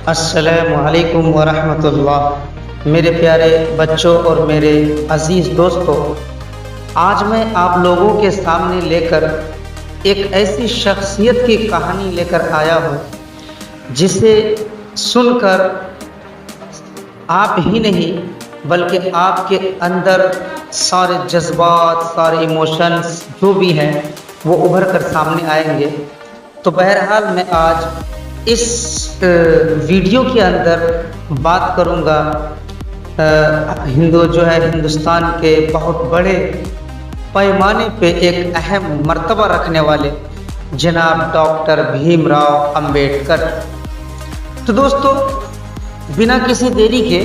السلام علیکم ورحمۃ اللہ۔ میرے پیارے بچوں اور میرے عزیز دوستوں، آج میں آپ لوگوں کے سامنے لے کر ایک ایسی شخصیت کی کہانی لے کر آیا ہوں جسے سن کر آپ ہی نہیں بلکہ آپ کے اندر سارے جذبات، سارے ایموشنز جو بھی ہیں وہ ابھر کر سامنے آئیں گے۔ تو بہرحال میں آج اس ویڈیو کے اندر بات کروں گا ہندوستان کے بہت بڑے پیمانے پہ ایک اہم مرتبہ رکھنے والے جناب ڈاکٹر بھیم راؤ امبیڈکر۔ تو دوستو، بنا کسی دیری کے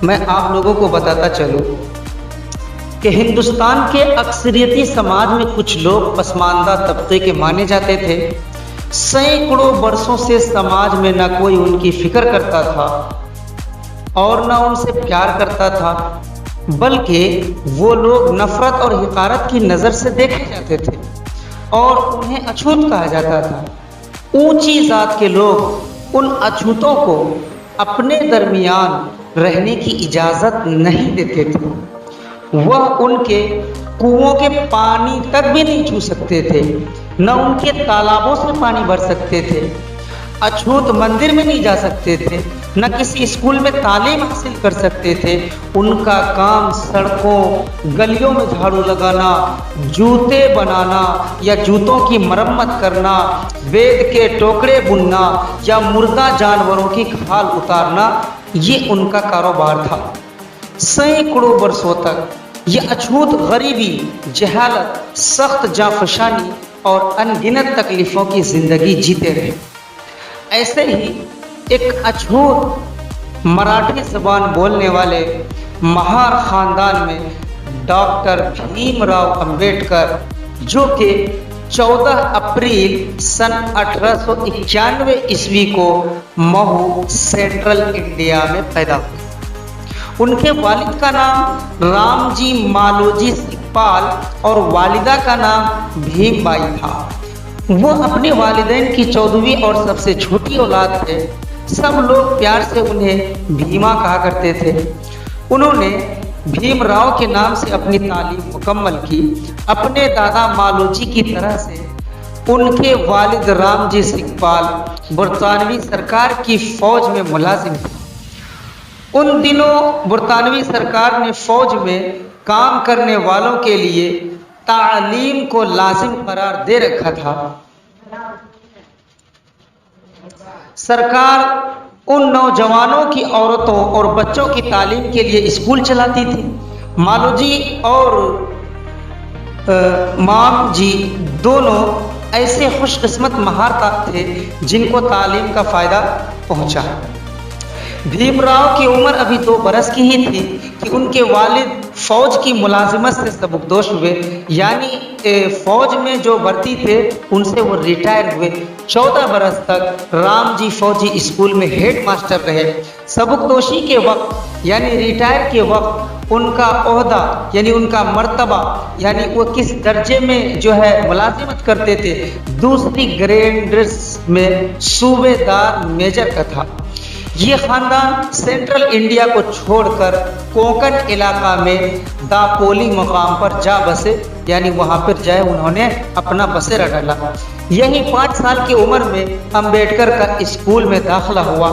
میں آپ لوگوں کو بتاتا چلوں کہ ہندوستان کے اکثریتی سماج میں کچھ لوگ پسماندہ طبقے کے مانے جاتے تھے۔ سینکڑوں برسوں سے سماج میں نہ کوئی ان کی فکر کرتا تھا اور نہ ان سے پیار کرتا تھا، بلکہ وہ لوگ نفرت اور حقارت کی نظر سے دیکھے جاتے تھے اور انہیں اچھوت کہا جاتا تھا۔ اونچی ذات کے لوگ ان اچھوتوں کو اپنے درمیان رہنے کی اجازت نہیں دیتے تھے۔ وہ ان کے کنووں کے پانی تک بھی نہیں چھو سکتے تھے، نہ ان کے تالابوں سے پانی بھر سکتے تھے۔ اچھوت مندر میں نہیں جا سکتے تھے، نہ کسی اسکول میں تعلیم حاصل کر سکتے تھے۔ ان کا کام سڑکوں گلیوں میں جھاڑو لگانا، جوتے بنانا یا جوتوں کی مرمت کرنا، وید کے ٹوکرے بننا یا مردہ جانوروں کی کھال اتارنا، یہ ان کا کاروبار تھا۔ سینکڑوں برسوں تک یہ اچھوت غریبی، جہالت، سخت جانفشانی اور انگنت تکلیفوں کی زندگی جیتے رہے۔ ایسے ہی ایک اچھوت مراٹھی زبان بولنے والے مہار خاندان میں ڈاکٹر بھیم راؤ امبیڈکر، جو کہ 14 اپریل سن 1891 عیسوی کو مہو سینٹرل انڈیا میں پیدا ہوئے۔ ان کے والد کا نام رام جی مالوجی سکپال اور والدہ کا نام بھیم بائی تھا۔ وہ اپنے والدین کی 14ویں اور سب سے چھوٹی اولاد تھے۔ سب لوگ پیار سے انہیں بھیما کہا کرتے تھے۔ انہوں نے بھیم راؤ کے نام سے اپنی تعلیم مکمل کی۔ اپنے دادا مالوجی کی طرح سے ان کے والد رام جی سکپال برطانوی سرکار کی فوج میں ملازم تھے۔ ان دنوں برطانوی سرکار نے فوج میں کام کرنے والوں کے لیے تعلیم کو لازم قرار دے رکھا تھا۔ سرکار ان نوجوانوں کی عورتوں اور بچوں کی تعلیم کے لیے اسکول چلاتی تھی۔ مالوجی اور مام جی دونوں ایسے خوش قسمت مہار تھے جن کو تعلیم کا فائدہ پہنچا۔ بھیم راؤ کی عمر ابھی 2 برس کی ہی تھی کہ ان کے والد فوج کی ملازمت سے سبکدوش ہوئے، یعنی فوج میں جو بھرتی تھے ان سے وہ ریٹائر ہوئے۔ 14 برس تک رام جی فوجی اسکول میں ہیڈ ماسٹر رہے۔ سبکدوشی کے وقت یعنی ریٹائر کے وقت ان کا عہدہ یعنی ان کا مرتبہ یعنی وہ کس درجے میں جو ہے ملازمت کرتے تھے، 2 گریڈز میں صوبے دار میجر کا تھا۔ یہ خاندان سینٹرل انڈیا کو چھوڑ کر کوکن علاقہ میں داپولی مقام پر جا بسے، یعنی وہاں پر جائے انہوں نے اپنا بسیرا ڈالا۔ یہی 5 سال کی عمر میں امبیڈکر کا اسکول میں داخلہ ہوا۔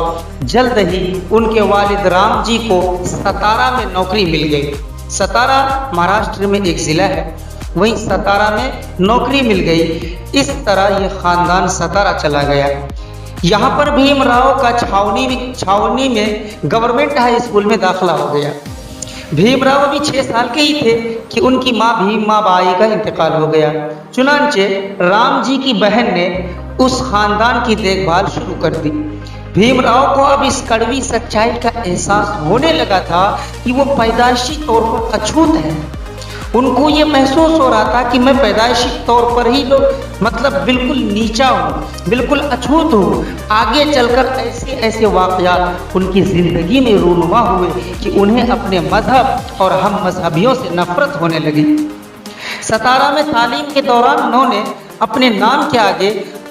جلد ہی ان کے والد رام جی کو ستارا میں نوکری مل گئی۔ ستارا مہاراشٹر میں ایک ضلع ہے، وہیں ستارا میں نوکری مل گئی۔ اس طرح یہ خاندان ستارا چلا گیا۔ یہاں پر بھیم راؤ کا چھاونی میں گورنمنٹ ہائی اسکول میں داخلہ ہو گیا۔ بھیم راؤ ابھی 6 سال کے ہی تھے کہ ان کی ماں بھیما بائی کا انتقال ہو گیا۔ چنانچہ رام جی کی بہن نے اس خاندان کی دیکھ بھال شروع کر دی۔ بھیم راؤ کو اب اس کڑوی سچائی کا احساس ہونے لگا تھا کہ وہ پیدائشی طور پر اچھوت ہیں۔ ان کو یہ محسوس ہو رہا تھا کہ میں پیدائشی طور پر ہی بالکل نیچا ہوں، بالکل اچھوت ہوں۔ آگے چل کر ایسے واقعات ان کی زندگی میں رونما ہوئے کہ انہیں اپنے مذہب اور ہم مذہبیوں سے نفرت ہونے لگی۔ ستارا میں تعلیم کے دوران انہوں نے اپنے نام کے آگے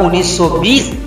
1920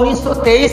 1923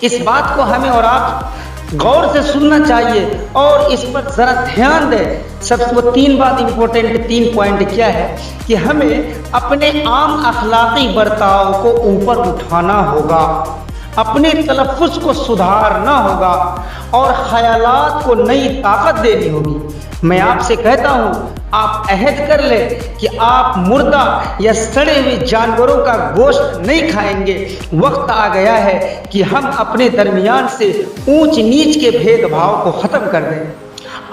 اس بات کو ہمیں اور آپ غور سے سننا چاہیے اور اس پر ذرا دھیان دیں۔ سب سے وہ 3 بات امپورٹنٹ، 3 پوائنٹ کیا ہے کہ ہمیں اپنے عام اخلاقی برتاؤ کو اوپر اٹھانا ہوگا، اپنے تلفظ کو سدھارنا ہوگا اور خیالات کو نئی طاقت دینی ہوگی۔ میں آپ سے کہتا ہوں، آپ عہد کر لیں کہ آپ مردہ یا سڑے ہوئے جانوروں کا گوشت نہیں کھائیں گے۔ وقت آ گیا ہے کہ ہم اپنے درمیان سے اونچ نیچ کے بھید بھاؤ کو ختم کر دیں۔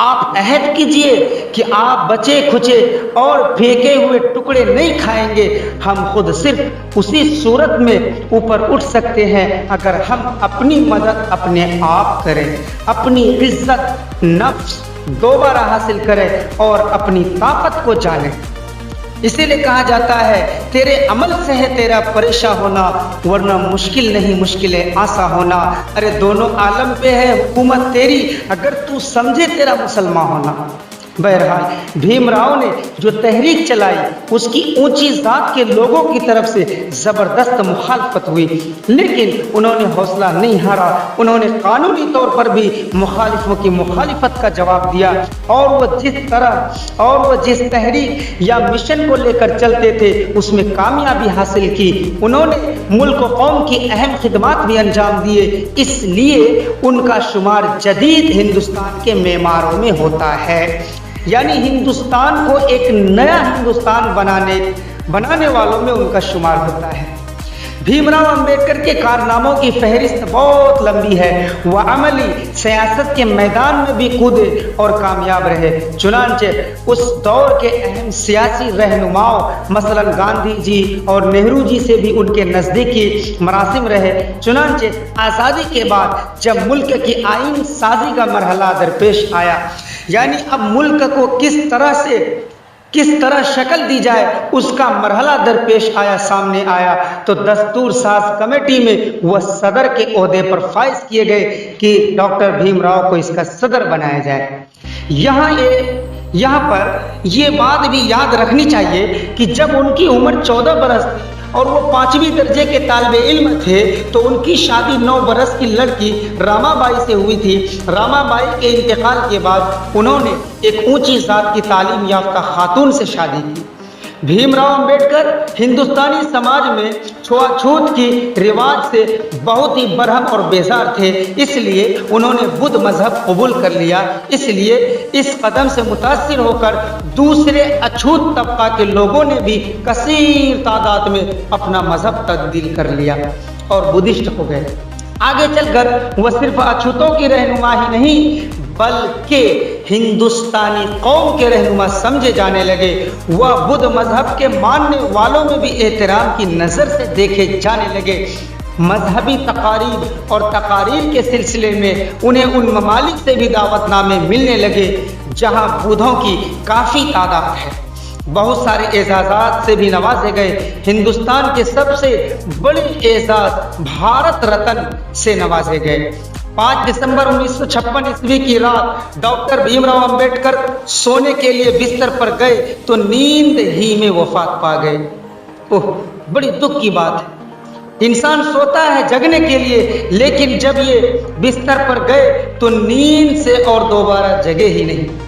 آپ عہد کیجئے کہ آپ بچے کھچے اور پھینکے ہوئے ٹکڑے نہیں کھائیں گے۔ ہم خود صرف اسی صورت میں اوپر اٹھ سکتے ہیں اگر ہم اپنی مدد اپنے آپ کریں، اپنی عزت نفس دوبارہ حاصل کریں اور اپنی طاقت کو جانیں۔ اسی لیے کہا جاتا ہے تیرے عمل سے ہے تیرا پریشان ہونا، ورنہ مشکل نہیں مشکلیں آسان ہونا۔ ارے دونوں عالم پہ ہے حکومت تیری، اگر تو سمجھے تیرا مسلمان ہونا۔ بہرحال بھیم راؤ نے جو تحریک چلائی اس کی اونچی ذات کے لوگوں کی طرف سے زبردست مخالفت ہوئی، لیکن انہوں نے حوصلہ نہیں ہارا۔ انہوں نے قانونی طور پر بھی مخالفوں کی مخالفت کا جواب دیا اور وہ جس تحریک یا مشن کو لے کر چلتے تھے اس میں کامیابی حاصل کی۔ انہوں نے ملک و قوم کی اہم خدمات بھی انجام دیے، اس لیے ان کا شمار جدید ہندوستان کے معماروں میں ہوتا ہے، یعنی ہندوستان کو ایک نیا ہندوستان بنانے والوں میں ان کا شمار ہوتا ہے۔ بھیم راؤ امبیڈکر کے کارناموں کی فہرست بہت لمبی ہے۔ وہ عملی سیاست کے میدان میں بھی کودے اور کامیاب رہے۔ چنانچہ اس دور کے اہم سیاسی رہنماؤں مثلا گاندھی جی اور نہرو جی سے بھی ان کے نزدیکی مراسم رہے۔ چنانچہ آزادی کے بعد جب ملک کی آئین سازی کا مرحلہ درپیش آیا، یعنی اب ملک کو کس طرح شکل دی جائے اس کا مرحلہ درپیش آیا، سامنے آیا، تو دستور ساز کمیٹی میں وہ صدر کے عہدے پر فائز کیے گئے کہ ڈاکٹر بھیم راؤ کو اس کا صدر بنایا جائے۔ یہاں پر یہ بات بھی یاد رکھنی چاہیے کہ جب ان کی عمر 14 برس تھی اور وہ 5ویں درجے کے طالب علم تھے تو ان کی شادی 9 برس کی لڑکی راما بائی سے ہوئی تھی۔ راما بائی کے انتقال کے بعد انہوں نے ایک اونچی ذات کی تعلیم یافتہ خاتون سے شادی کی۔ بھیم راؤ امبیڈکر ہندوستانی سماج میں چھوا چھوت کی رواج سے بہت ہی برہم اور بیزار تھے، اس لیے انہوں نے بدھ مذہب قبول کر لیا۔ اس لیے اس قدم سے متاثر ہو کر دوسرے اچھوت طبقہ کے لوگوں نے بھی کثیر تعداد میں اپنا مذہب تبدیل کر لیا اور بدھسٹ ہو گئے۔ آگے چل کر وہ صرف اچھوتوں کی رہنما ہی نہیں بلکہ ہندوستانی قوم کے رہنما سمجھے جانے لگے۔ وہ بدھ مذہب کے ماننے والوں میں بھی احترام کی نظر سے دیکھے جانے لگے۔ مذہبی تقاریب اور تقاریر کے سلسلے میں انہیں ان ممالک سے بھی دعوت نامے ملنے لگے جہاں بدھوں کی کافی تعداد ہے۔ بہت سارے اعزازات سے بھی نوازے گئے۔ ہندوستان کے سب سے بڑے اعزاز بھارت رتن سے نوازے گئے۔ 5 دسمبر 1956 عیسوی کی رات ڈاکٹر بھیم راؤ امبیڈکر سونے کے لیے بستر پر گئے تو نیند ہی میں وفات پا گئے۔ بڑی دکھ کی بات ہے، انسان سوتا ہے جگنے کے لیے، لیکن جب یہ بستر پر گئے تو نیند سے اور دوبارہ جگے ہی نہیں۔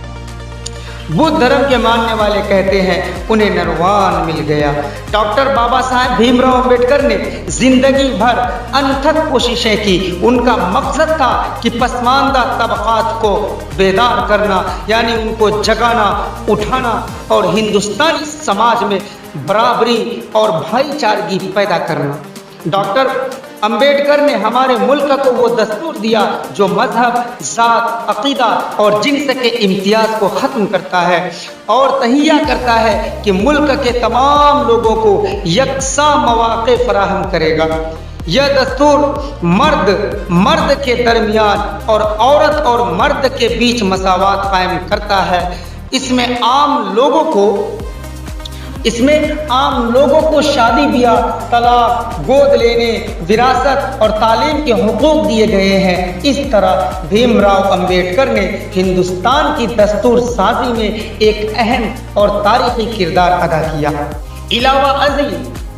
بدھ دھرم کے ماننے والے کہتے ہیں انہیں نروان مل گیا۔ ڈاکٹر بابا صاحب بھیم راؤ امبیڈکر نے زندگی بھر انتھک کوششیں کی۔ ان کا مقصد تھا کہ پسماندہ طبقات کو بیدار کرنا، یعنی ان کو جگانا، اٹھانا اور ہندوستانی سماج میں برابری اور بھائی چارگی پیدا کرنا۔ ڈاکٹر امبیڈکر نے ہمارے ملک کو وہ دستور دیا جو مذہب، ذات، عقیدہ اور جنس کے امتیاز کو ختم کرتا ہے اور تہیہ کرتا ہے کہ ملک کے تمام لوگوں کو یکساں مواقع فراہم کرے گا۔ یہ دستور مرد کے درمیان اور عورت اور مرد کے بیچ مساوات قائم کرتا ہے۔ اس میں عام لوگوں کو شادی بیاہ، طلاق، گود لینے، وراثت اور تعلیم کے حقوق دیے گئے ہیں۔ اس طرح بھیم راؤ امبیڈکر نے ہندوستان کی دستور سازی میں ایک اہم اور تاریخی کردار ادا کیا۔ علاوہ ازیں